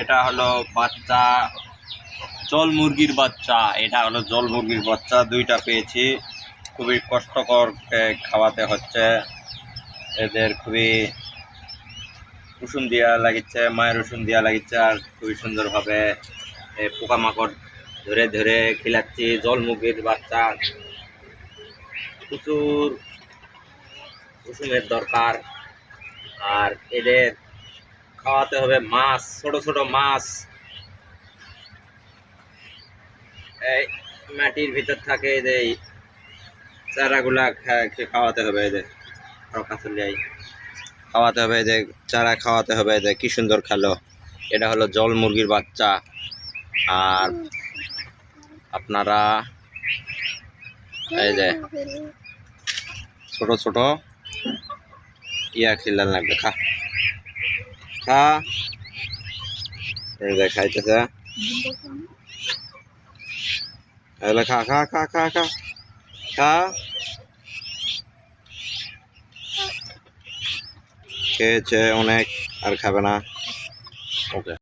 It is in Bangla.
এটা হলো বাচ্চা, জল মুরগির বাচ্চা। এটা হলো জল মুরগির বাচ্চা, দুইটা পেয়েছি। খুবই কষ্টকর খাওয়াতে হচ্ছে এদের, খুবই রসুন দেওয়া লাগিচ্ছে, মায়ের রসুন দেওয়া লাগিচ্ছে, আর খুবই সুন্দরভাবে পোকামাকড় ধরে ধরে খিলাচ্ছি। জল মুরগির বাচ্চা, প্রচুর রসুনের দরকার। আর এদের খাওয়াতে হবে মাছ, ছোট ছোট মাছ। এই মাটির ভিতর থাকে এদের চারাগুলা খাওয়াতে হবে এদের, খাওয়াতে হবে এদের, চারা খাওয়াতে হবে এদের। কি সুন্দর খেলো। এটা হলো জল মুরগির বাচ্চা। আর আপনারা এই যে ছোট ছোট ইয়া খেলার লাগবে, খা খা, এই যে খাইতেছে, এগুলো খা খা খা খা খা খা। খেয়েছে অনেক, আর খাবে না। ওকে।